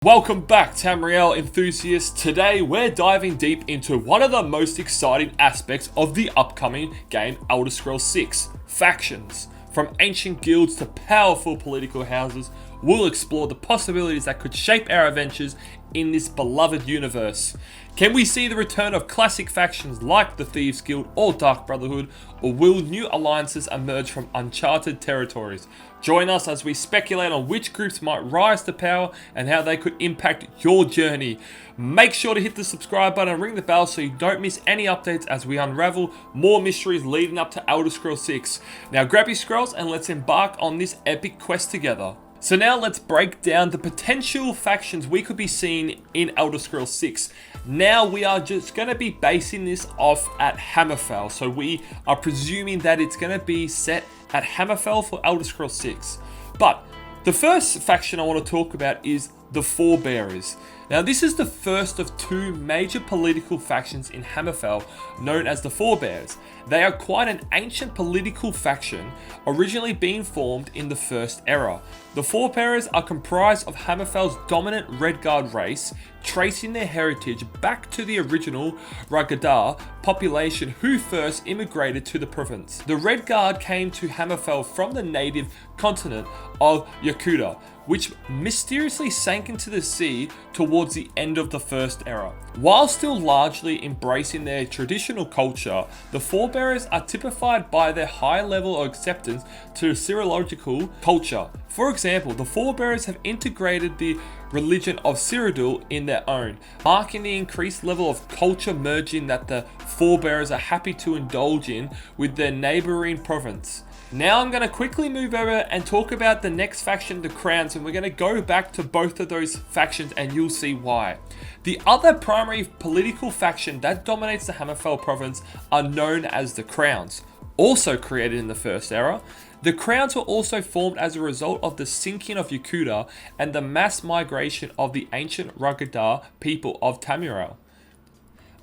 Welcome back, Tamriel enthusiasts. Today we're diving deep into one of the most exciting aspects of the upcoming game Elder Scrolls 6, factions. From ancient guilds to powerful political houses, we'll explore the possibilities that could shape our adventures in this beloved universe. Can we see the return of classic factions like the Thieves Guild or Dark Brotherhood, or will new alliances emerge from uncharted territories? Join us as we speculate on which groups might rise to power and how they could impact your journey. Make sure to hit the subscribe button and ring the bell so you don't miss any updates as we unravel more mysteries leading up to Elder Scrolls 6. Now grab your scrolls and let's embark on this epic quest together. So now let's break down the potential factions we could be seeing in Elder Scrolls 6. Now we are just going to be basing this off at Hammerfell. So we are presuming that it's going to be set at Hammerfell for Elder Scrolls 6. But the first faction I want to talk about is the Forebears. Now this is the first of two major political factions in Hammerfell known as the Forebears. They are quite an ancient political faction, originally being formed in the First Era. The Forebears are comprised of Hammerfell's dominant Redguard race, tracing their heritage back to the original Raggadar population who first immigrated to the province. The Redguard came to Hammerfell from the native continent of Yakuta, which mysteriously sank into the sea towards the end of the First Era. While still largely embracing their traditional culture, the Forebears are typified by their high level of acceptance to Cyrological culture. For example, the Forebears have integrated the religion of Cyrodiil in their own, marking the increased level of culture merging that the Forebears are happy to indulge in with their neighbouring province. Now I'm going to quickly move over and talk about the next faction, the Crowns, and we're going to go back to both of those factions and you'll see why. The other primary political faction that dominates the Hammerfell province are known as the Crowns, also created in the First Era. The Crowns were also formed as a result of the sinking of Yakuta and the mass migration of the ancient Raggadar people of Tamriel.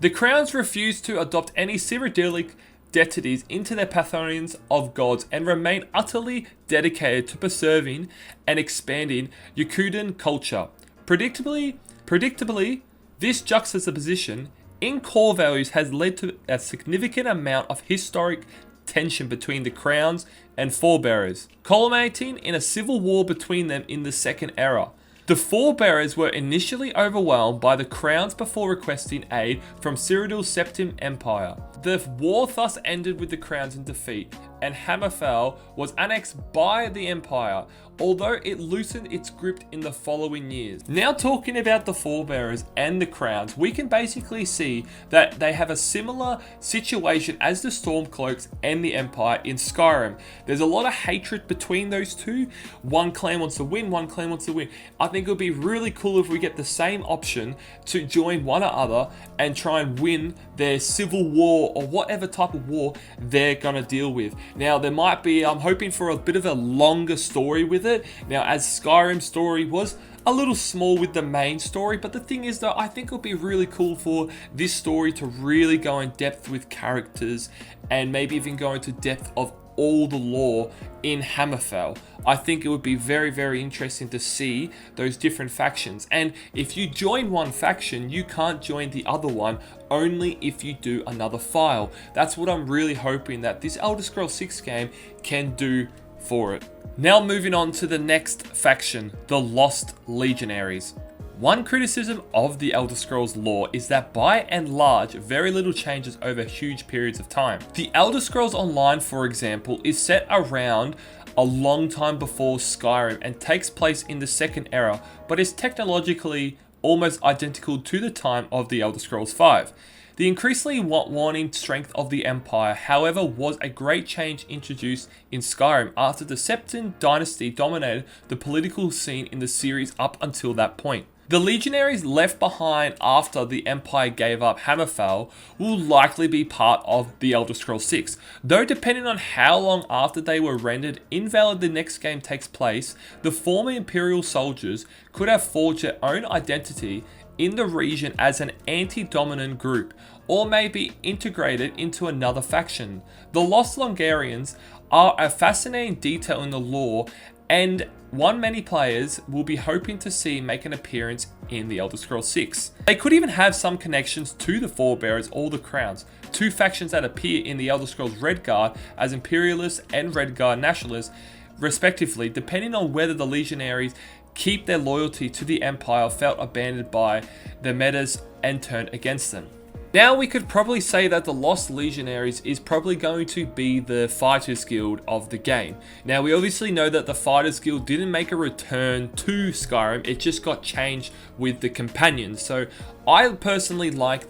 The Crowns refused to adopt any Cyrodiilic deities into their pantheons of gods and remain utterly dedicated to preserving and expanding Yakutan culture. Predictably, this juxtaposition in core values has led to a significant amount of historic tension between the Crowns and Forebears, culminating in a civil war between them in the Second Era. The Forebears were initially overwhelmed by the Crowns before requesting aid from Cyrodiil's Septim Empire. The war thus ended with the Crowns in defeat, and Hammerfell was annexed by the Empire, although it loosened its grip in the following years. Now talking about the Forebears and the Crowns, we can basically see that they have a similar situation as the Stormcloaks and the Empire in Skyrim. There's a lot of hatred between those two. One clan wants to win, one clan wants to win. I think it would be really cool if we get the same option to join one another and try and win their civil war or whatever type of war they're gonna deal with. Now there might be, I'm hoping for a bit of a longer story with it. Now as Skyrim's story was a little small with the main story, but the thing is though, I think it would be really cool for this story to really go in depth with characters and maybe even go into depth of all the lore in Hammerfell. I think it would be very, very interesting to see those different factions. And if you join one faction, you can't join the other one, only if you do another file. That's what I'm really hoping that this Elder Scrolls 6 game can do for it. Now moving on to the next faction, the Lost Legionaries. One criticism of the Elder Scrolls lore is that by and large, very little changes over huge periods of time. The Elder Scrolls Online, for example, is set around a long time before Skyrim and takes place in the Second Era, but is technologically almost identical to the time of the Elder Scrolls 5. The increasingly waning strength of the Empire, however, was a great change introduced in Skyrim after the Septim dynasty dominated the political scene in the series up until that point. The Legionaries left behind after the Empire gave up Hammerfell will likely be part of the Elder Scrolls 6, though depending on how long after they were rendered invalid the next game takes place, the former Imperial soldiers could have forged their own identity in the region as an anti-dominant group, or may be integrated into another faction. The Lost Legionarians are a fascinating detail in the lore and one many players will be hoping to see make an appearance in the Elder Scrolls 6. They could even have some connections to the Forebears or the Crowns, two factions that appear in the Elder Scrolls Redguard as Imperialists and Redguard Nationalists, respectively, depending on whether the Legionaries keep their loyalty to the Empire, felt abandoned by the metas and turned against them. Now we could probably say that the Lost Legionaries is probably going to be the Fighters Guild of the game. Now we obviously know that the Fighters Guild didn't make a return to Skyrim, it just got changed with the Companions. So I personally like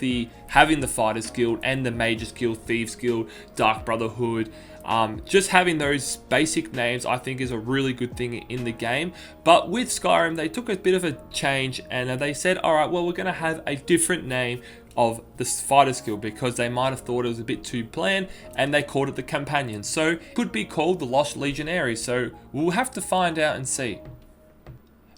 having the Fighters Guild and the Mages Guild, Thieves Guild, Dark Brotherhood. Just having those basic names I think is a really good thing in the game. But with Skyrim they took a bit of a change and they said, alright, well we're going to have a different name of the Fighters Guild because they might have thought it was a bit too bland and they called it the Companions. So it could be called the Lost Legionaries, so we'll have to find out and see.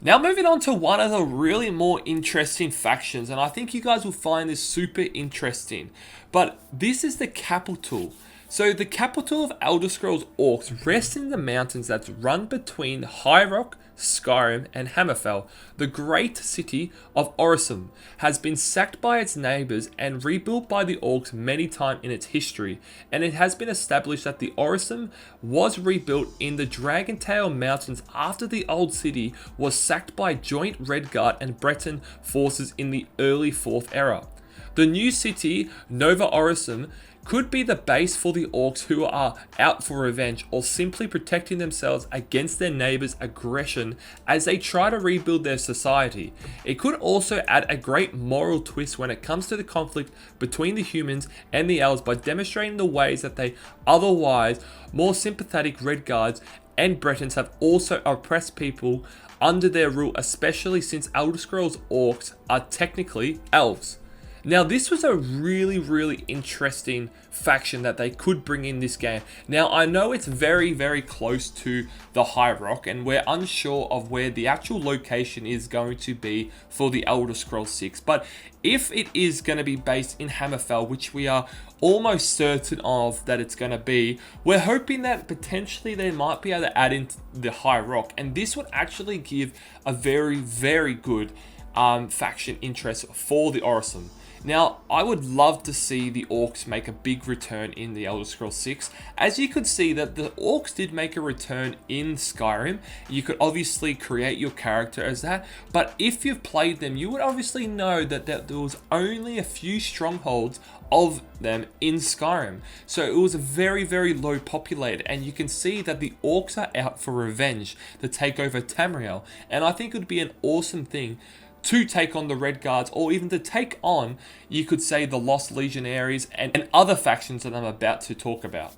Now moving on to one of the really more interesting factions, and I think you guys will find this super interesting, but this is the capital. So the capital of Elder Scrolls Orcs rests in the mountains that run between High Rock, Skyrim and Hammerfell. The great city of Orsinium has been sacked by its neighbours and rebuilt by the Orcs many times in its history, and it has been established that the Orsinium was rebuilt in the Dragontail Mountains after the old city was sacked by joint Redguard and Breton forces in the early 4th era. The new city, Nova Orsinium, could be the base for the Orcs who are out for revenge or simply protecting themselves against their neighbours' aggression as they try to rebuild their society. It could also add a great moral twist when it comes to the conflict between the humans and the elves by demonstrating the ways that they otherwise more sympathetic Redguards and Bretons have also oppressed people under their rule, especially since Elder Scrolls Orcs are technically elves. Now this was a really interesting faction that they could bring in this game. Now I know it's very close to the High Rock and we're unsure of where the actual location is going to be for the Elder Scrolls 6, but if it is going to be based in Hammerfell, which we are almost certain of that it's going to be, we're hoping that potentially they might be able to add in the High Rock, and this would actually give a very good faction interest for the Orsinium. Now, I would love to see the Orcs make a big return in the Elder Scrolls 6. As you could see that the Orcs did make a return in Skyrim. You could obviously create your character as that, but if you've played them, you would obviously know that there was only a few strongholds of them in Skyrim. So it was very low populated, and you can see that the Orcs are out for revenge to take over Tamriel, and I think it would be an awesome thing to take on the Redguards, or even to take on, you could say, the Lost Legionaries and other factions that I'm about to talk about.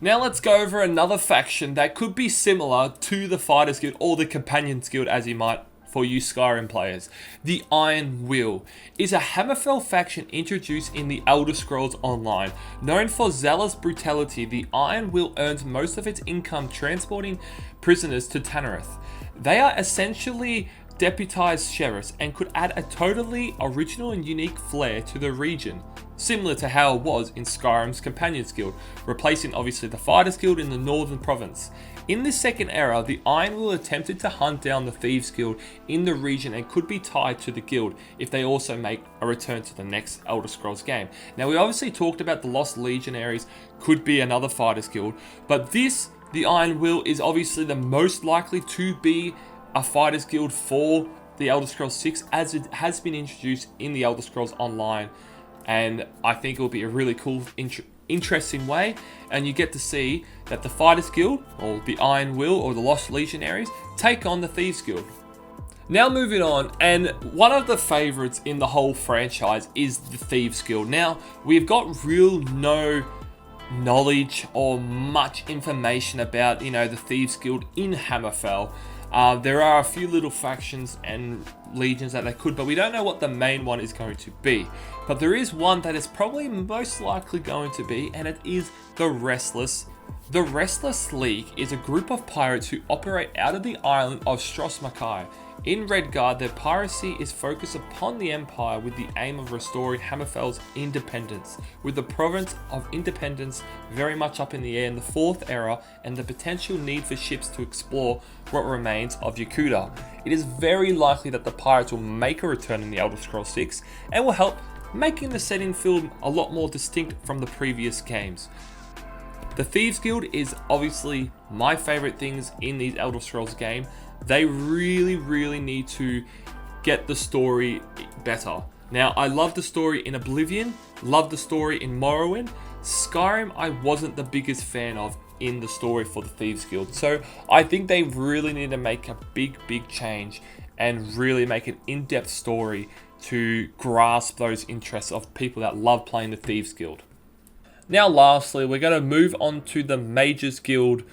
Now let's go over another faction that could be similar to the Fighters Guild or the Companions Guild, as you might for you Skyrim players. The Iron Will is a Hammerfell faction introduced in the Elder Scrolls Online. Known for zealous brutality, the Iron Will earns most of its income transporting prisoners to Tanareth. They are essentially deputized sheriffs and could add a totally original and unique flair to the region, similar to how it was in Skyrim's Companions Guild, replacing obviously the Fighters Guild in the Northern Province. In this second era, the Iron Will attempted to hunt down the Thieves Guild in the region and could be tied to the guild if they also make a return to the next Elder Scrolls game. Now we obviously talked about the Lost Legionaries could be another Fighters Guild, but the Iron Will is obviously the most likely to be a Fighters Guild for the Elder Scrolls 6, as it has been introduced in the Elder Scrolls Online, and I think it will be a really cool, interesting way, and you get to see that the Fighters Guild, or the Iron Will, or the Lost Legionaries, take on the Thieves Guild. Now moving on, and one of the favourites in the whole franchise is the Thieves Guild. Now, we've got no knowledge or much information about, the Thieves Guild in Hammerfell. There are a few little factions and legions that they could, but we don't know what the main one is going to be. But there is one that is probably most likely going to be, and it is the Restless The Restless League is a group of pirates who operate out of the island of Strosmakai. In Redguard, their piracy is focused upon the Empire with the aim of restoring Hammerfell's independence, with the province of independence very much up in the air in the Fourth Era and the potential need for ships to explore what remains of Yakuta. It is very likely that the pirates will make a return in the Elder Scrolls 6 and will help making the setting feel a lot more distinct from the previous games. The Thieves Guild is obviously my favorite things in these Elder Scrolls game. They really need to get the story better. Now, I love the story in Oblivion, love the story in Morrowind. Skyrim, I wasn't the biggest fan of in the story for the Thieves Guild. So I think they really need to make a big change and really make an in-depth story to grasp those interests of people that love playing the Thieves Guild. Now lastly, we're going to move on to the Mages Guild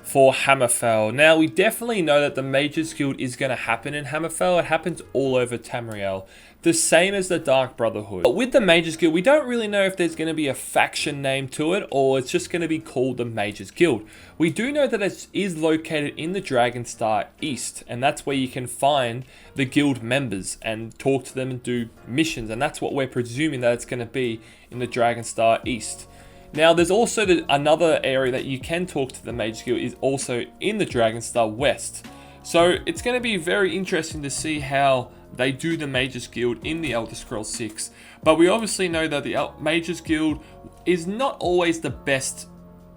for Hammerfell. Now, we definitely know that the Mages Guild is going to happen in Hammerfell. It happens all over Tamriel. The same as the Dark Brotherhood. But with the Mages Guild, we don't really know if there's going to be a faction name to it or it's just going to be called the Mages Guild. We do know that it is located in the Dragonstar East, and that's where you can find the guild members and talk to them and do missions, and that's what we're presuming that it's going to be in the Dragonstar East. Now, there's also another area that you can talk to the Mages Guild is also in the Dragonstar West. So it's going to be very interesting to see how they do the Mages Guild in the Elder Scrolls 6. But we obviously know that the Mages Guild is not always the best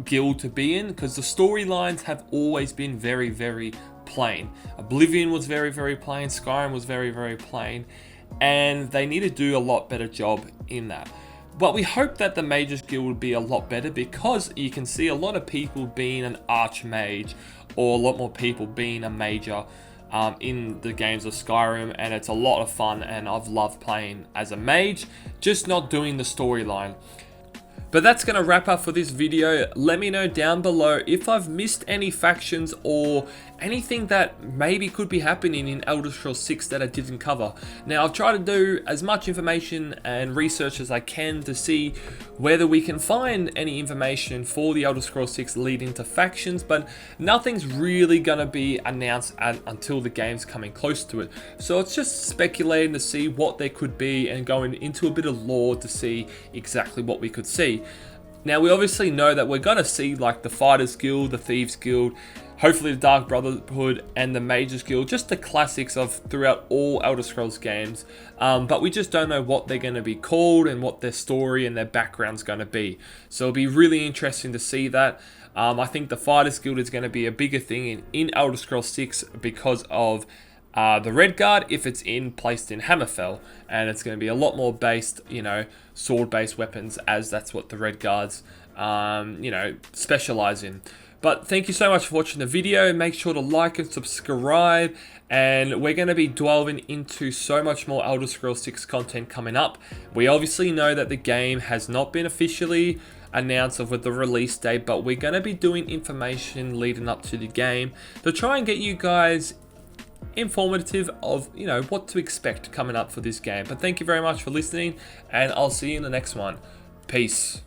guild to be in because the storylines have always been very plain. Oblivion was very plain, Skyrim was very plain, and they need to do a lot better job in that. But we hope that the Mages Guild will be a lot better because you can see a lot of people being an Archmage or a lot more people being a Major in the games of Skyrim, and it's a lot of fun and I've loved playing as a Mage, just not doing the storyline. But that's going to wrap up for this video. Let me know down below if I've missed any factions or anything that maybe could be happening in Elder Scrolls 6 that I didn't cover. Now, I've tried to do as much information and research as I can to see whether we can find any information for the Elder Scrolls 6 leading to factions, but nothing's really going to be announced until the game's coming close to it. So it's just speculating to see what there could be and going into a bit of lore to see exactly what we could see. Now, we obviously know that we're going to see like the Fighters Guild, the Thieves Guild, hopefully the Dark Brotherhood and the Mages Guild, just the classics of throughout all Elder Scrolls games. But we just don't know what they're going to be called and what their story and their background's going to be. So it'll be really interesting to see that. I think the Fighters Guild is going to be a bigger thing in Elder Scrolls 6 because of the Redguard, if it's placed in Hammerfell, and it's going to be a lot more based, sword-based weapons, as that's what the Redguards, specialize in. But thank you so much for watching the video. Make sure to like and subscribe, and we're going to be delving into so much more Elder Scrolls 6 content coming up. We obviously know that the game has not been officially announced with the release date, but we're going to be doing information leading up to the game to try and get you guys informative of what to expect coming up for this game. But thank you very much for listening, and I'll see you in the next one. Peace.